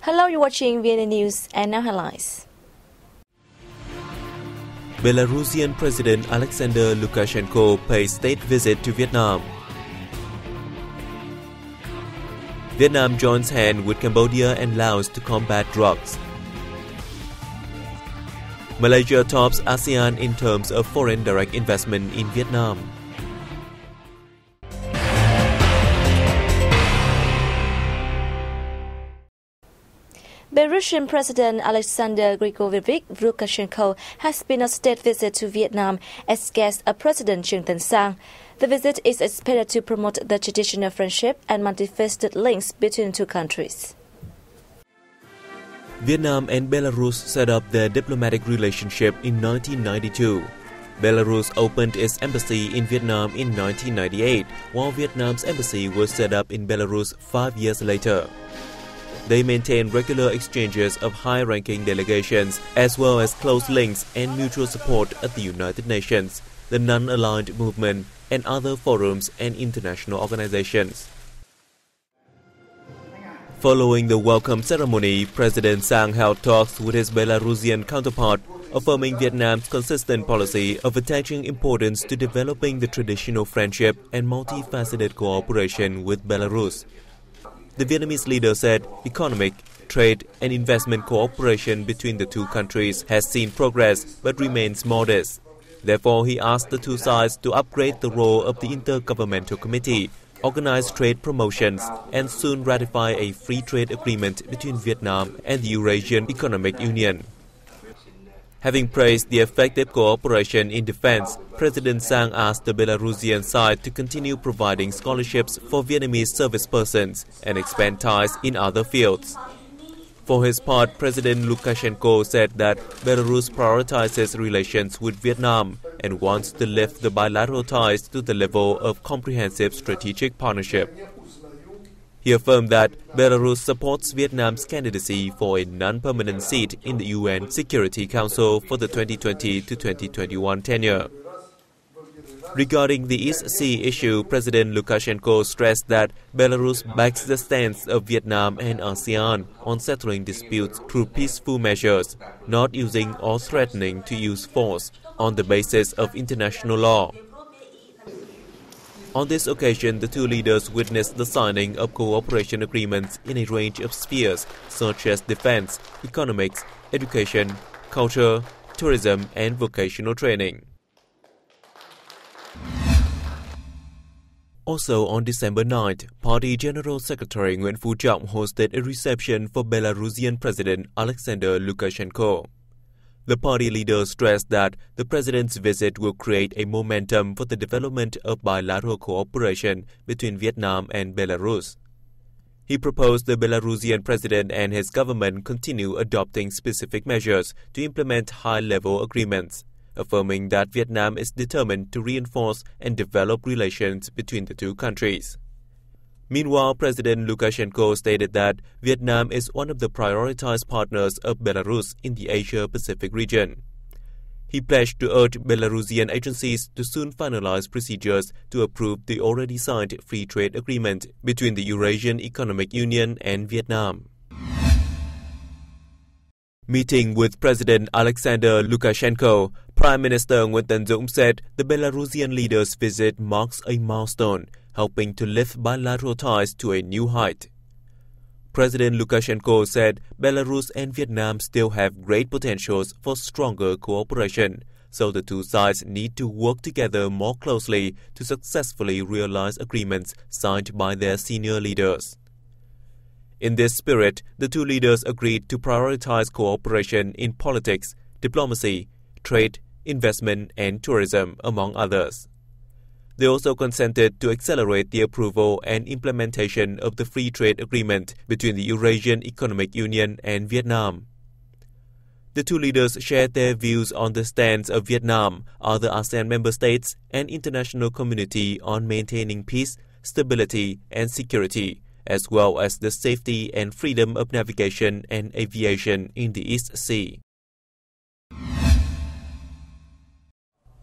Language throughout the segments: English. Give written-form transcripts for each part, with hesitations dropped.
Hello, you're watching VNA News and now headlines. Belarusian President Alexander Lukashenko pays state visit to Vietnam. Vietnam joins hands with Cambodia and Laos to combat drugs. Malaysia tops ASEAN in terms of foreign direct investment in Vietnam. Belarusian President Alexander Grigorovich Lukashenko has been on state visit to Vietnam as guest of President Trương Tấn Sang. The visit is expected to promote the traditional friendship and multifaceted links between the two countries. Vietnam and Belarus set up their diplomatic relationship in 1992. Belarus opened its embassy in Vietnam in 1998, while Vietnam's embassy was set up in Belarus 5 years later. They maintain regular exchanges of high-ranking delegations, as well as close links and mutual support at the United Nations, the Non-Aligned Movement, and other forums and international organizations. Following the welcome ceremony, President Sang held talks with his Belarusian counterpart, affirming Vietnam's consistent policy of attaching importance to developing the traditional friendship and multifaceted cooperation with Belarus. The Vietnamese leader said economic, trade and investment cooperation between the two countries has seen progress but remains modest. Therefore, he asked the two sides to upgrade the role of the Intergovernmental Committee, organize trade promotions, and soon ratify a free trade agreement between Vietnam and the Eurasian Economic Union. Having praised the effective cooperation in defense, President Sang asked the Belarusian side to continue providing scholarships for Vietnamese service persons and expand ties in other fields. For his part, President Lukashenko said that Belarus prioritizes relations with Vietnam and wants to lift the bilateral ties to the level of comprehensive strategic partnership. He affirmed that Belarus supports Vietnam's candidacy for a non-permanent seat in the UN Security Council for the 2020 to 2021 tenure. Regarding the East Sea issue, President Lukashenko stressed that Belarus backs the stance of Vietnam and ASEAN on settling disputes through peaceful measures, not using or threatening to use force on the basis of international law. On this occasion, the two leaders witnessed the signing of cooperation agreements in a range of spheres such as defense, economics, education, culture, tourism, and vocational training. Also on December 9th, Party General Secretary Nguyễn Phú Trọng hosted a reception for Belarusian President Alexander Lukashenko. The party leader stressed that the president's visit will create a momentum for the development of bilateral cooperation between Vietnam and Belarus. He proposed the Belarusian president and his government continue adopting specific measures to implement high-level agreements, affirming that Vietnam is determined to reinforce and develop relations between the two countries. Meanwhile, President Lukashenko stated that Vietnam is one of the prioritized partners of Belarus in the Asia-Pacific region. He pledged to urge Belarusian agencies to soon finalize procedures to approve the already signed free trade agreement between the Eurasian Economic Union and Vietnam. Meeting with President Alexander Lukashenko, Prime Minister Nguyễn Tấn Dũng said the Belarusian leader's visit marks a milestone, helping to lift bilateral ties to a new height. President Lukashenko said Belarus and Vietnam still have great potentials for stronger cooperation, so the two sides need to work together more closely to successfully realize agreements signed by their senior leaders. In this spirit, the two leaders agreed to prioritize cooperation in politics, diplomacy, trade, investment, and tourism, among others. They also consented to accelerate the approval and implementation of the free trade agreement between the Eurasian Economic Union and Vietnam. The two leaders shared their views on the stance of Vietnam, other ASEAN member states, and international community on maintaining peace, stability, and security, as well as the safety and freedom of navigation and aviation in the East Sea.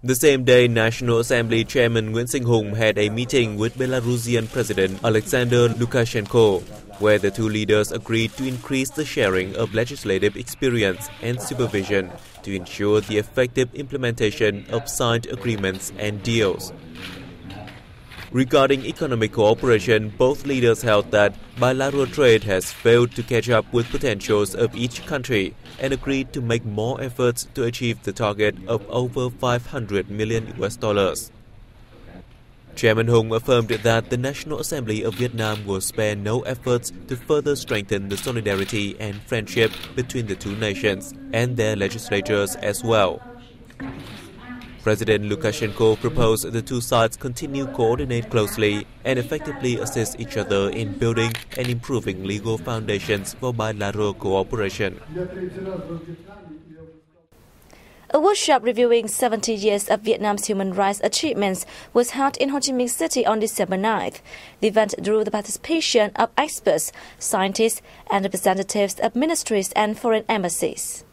The same day, National Assembly Chairman Nguyễn Sinh Hùng had a meeting with Belarusian President Alexander Lukashenko, where the two leaders agreed to increase the sharing of legislative experience and supervision to ensure the effective implementation of signed agreements and deals. Regarding economic cooperation, both leaders held that bilateral trade has failed to catch up with potentials of each country and agreed to make more efforts to achieve the target of over $500 million. Chairman Hùng affirmed that the National Assembly of Vietnam will spare no efforts to further strengthen the solidarity and friendship between the two nations and their legislatures as well. President Lukashenko proposed the two sides continue coordinate closely and effectively assist each other in building and improving legal foundations for bilateral cooperation. A workshop reviewing 70 years of Vietnam's human rights achievements was held in Ho Chi Minh City on December 9th. The event drew the participation of experts, scientists, and representatives of ministries and foreign embassies.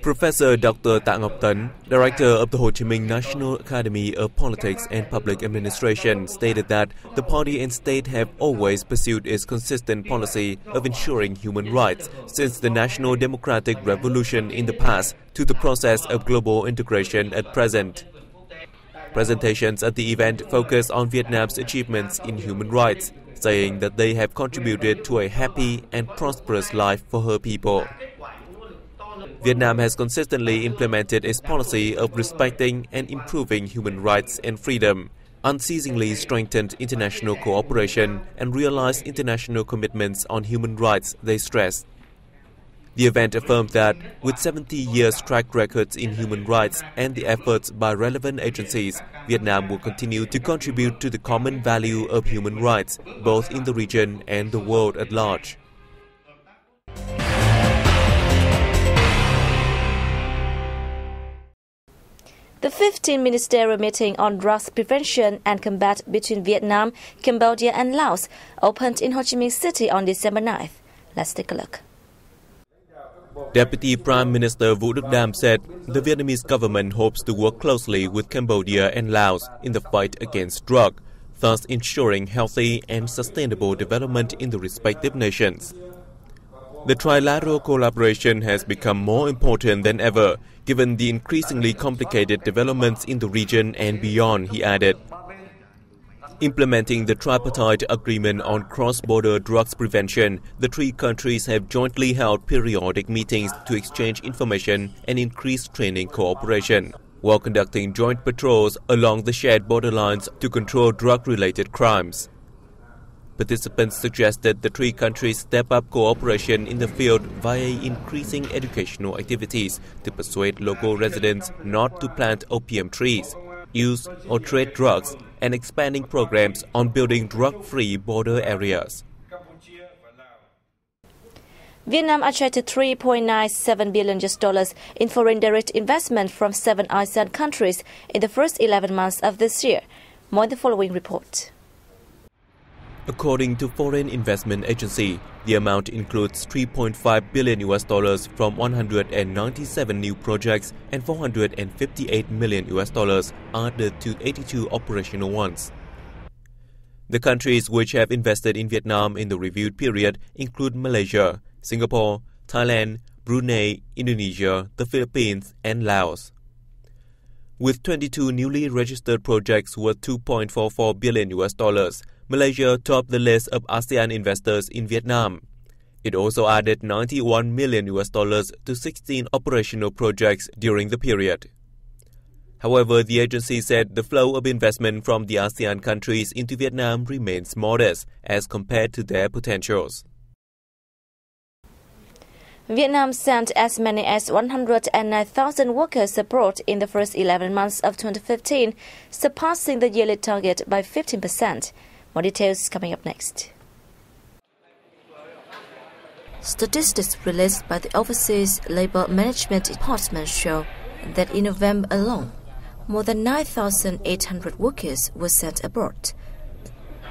Professor Dr. Tạ Ngọc Tấn, director of the Ho Chi Minh National Academy of Politics and Public Administration, stated that the party and state have always pursued its consistent policy of ensuring human rights since the National Democratic Revolution in the past to the process of global integration at present. Presentations at the event focused on Vietnam's achievements in human rights, saying that they have contributed to a happy and prosperous life for her people. Vietnam has consistently implemented its policy of respecting and improving human rights and freedom, unceasingly strengthened international cooperation, and realized international commitments on human rights, they stressed. The event affirmed that, with 70 years track records in human rights and the efforts by relevant agencies, Vietnam will continue to contribute to the common value of human rights, both in the region and the world at large. The 15th Ministerial Meeting on Drugs Prevention and Combat between Vietnam, Cambodia and Laos opened in Ho Chi Minh City on December 9th. Let's take a look. Deputy Prime Minister Vũ Đức Đam said the Vietnamese government hopes to work closely with Cambodia and Laos in the fight against drugs, thus ensuring healthy and sustainable development in the respective nations. The trilateral collaboration has become more important than ever, given the increasingly complicated developments in the region and beyond, he added. Implementing the tripartite agreement on cross-border drugs prevention, the three countries have jointly held periodic meetings to exchange information and increase training cooperation, while conducting joint patrols along the shared borderlines to control drug-related crimes. Participants suggested the three countries step up cooperation in the field via increasing educational activities to persuade local residents not to plant opium trees, use or trade drugs, and expanding programs on building drug-free border areas. Vietnam attracted $3.97 billion in foreign direct investment from 7 ASEAN countries in the first 11 months of this year. More in the following report. According to Foreign Investment Agency, the amount includes $3.5 billion from 197 new projects and $458 million added to 82 operational ones. The countries which have invested in Vietnam in the reviewed period include Malaysia, Singapore, Thailand, Brunei, Indonesia, the Philippines, and Laos. With 22 newly registered projects worth $2.44 billion, Malaysia topped the list of ASEAN investors in Vietnam. It also added $91 million to 16 operational projects during the period. However, the agency said the flow of investment from the ASEAN countries into Vietnam remains modest as compared to their potentials. Vietnam sent as many as 109,000 workers abroad in the first 11 months of 2015, surpassing the yearly target by 15%. More details coming up next. Statistics released by the Overseas Labour Management Department show that in November alone, more than 9,800 workers were sent abroad,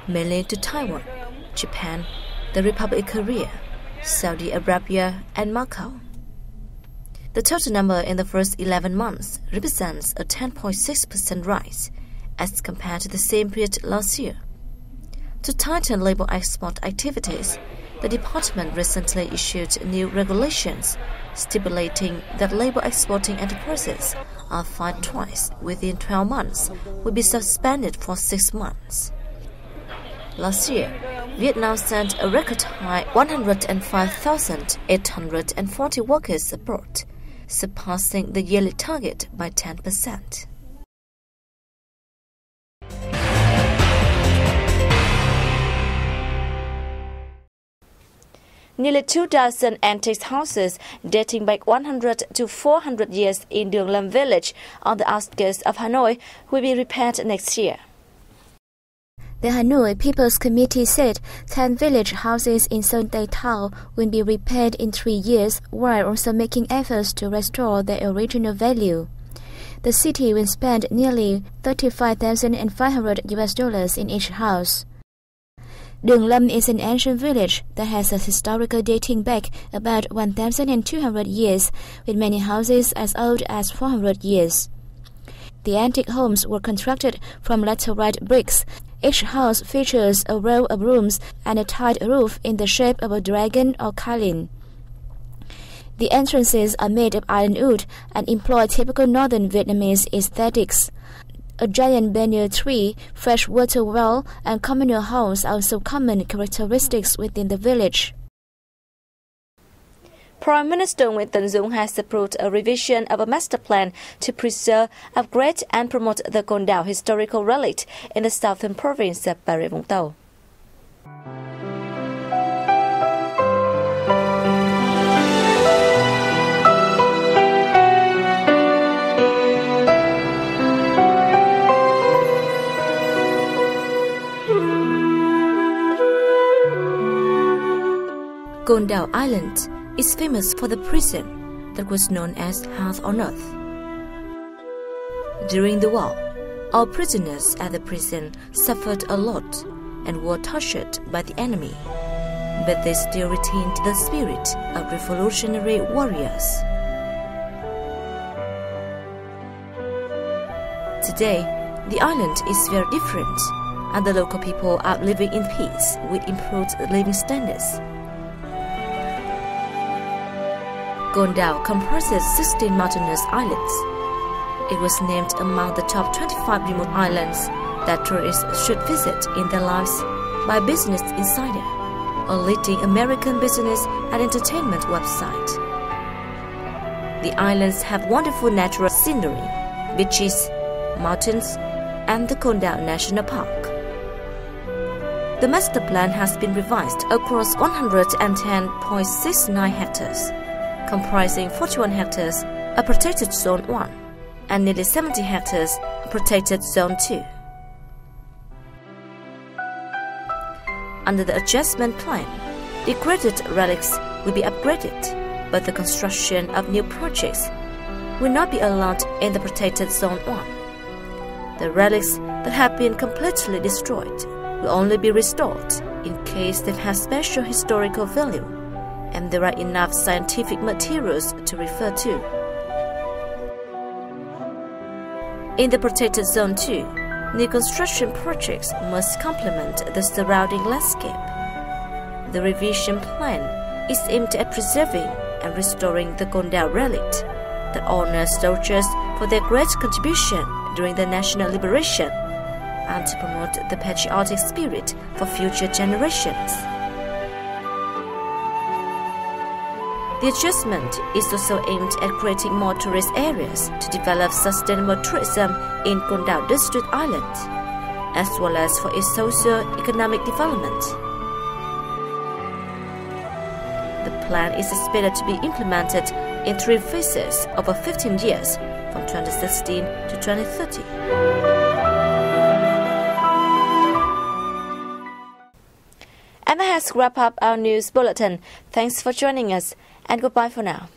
mainly to Taiwan, Japan, the Republic of Korea, Saudi Arabia and Macau. The total number in the first 11 months represents a 10.6% rise as compared to the same period last year. To tighten labor export activities, the department recently issued new regulations stipulating that labor exporting enterprises are fined twice within 12 months will be suspended for 6 months. Last year, Vietnam sent a record high 105,840 workers abroad, surpassing the yearly target by 10%. Nearly 2,000 antique houses dating back 100 to 400 years in Đường Lâm village on the outskirts of Hanoi will be repaired next year. The Hanoi People's Committee said 10 village houses in Son Tay Thao will be repaired in 3 years, while also making efforts to restore their original value. The city will spend nearly $35,500 in each house. Đường Lâm is an ancient village that has a historical dating back about 1,200 years, with many houses as old as 400 years. The antique homes were constructed from laterite bricks. Each house features a row of rooms and a tiled roof in the shape of a dragon or Kalin. The entrances are made of ironwood and employ typical northern Vietnamese aesthetics. A giant banyan tree, fresh water well, and communal halls are also common characteristics within the village. Prime Minister Nguyễn Tấn Dũng has approved a revision of a master plan to preserve, upgrade, and promote the Côn Đảo historical relic in the southern province of Bà Rịa Vũng Tàu. Côn Đảo Island is famous for the prison that was known as Hell on Earth. During the war, all prisoners at the prison suffered a lot and were tortured by the enemy, but they still retained the spirit of revolutionary warriors. Today, the island is very different, and the local people are living in peace with improved living standards. Côn Đảo comprises 16 mountainous islands. It was named among the top 25 remote islands that tourists should visit in their lives by Business Insider, a leading American business and entertainment website. The islands have wonderful natural scenery, beaches, mountains, and the Côn Đảo National Park. The master plan has been revised across 110.69 hectares, comprising 41 hectares of Protected Zone 1 and nearly 70 hectares of Protected Zone 2. Under the adjustment plan, degraded relics will be upgraded, but the construction of new projects will not be allowed in the Protected Zone 1. The relics that have been completely destroyed will only be restored in case they have special historical value and there are enough scientific materials to refer to. In the Protected Zone 2, new construction projects must complement the surrounding landscape. The revision plan is aimed at preserving and restoring the Côn Đảo relic that honors soldiers for their great contribution during the national liberation and to promote the patriotic spirit for future generations. The adjustment is also aimed at creating more tourist areas to develop sustainable tourism in Côn Đảo District Island, as well as for its socio-economic development. The plan is expected to be implemented in 3 phases over 15 years, from 2016 to 2030. And that has wrapped up our news bulletin. Thanks for joining us, and goodbye for now.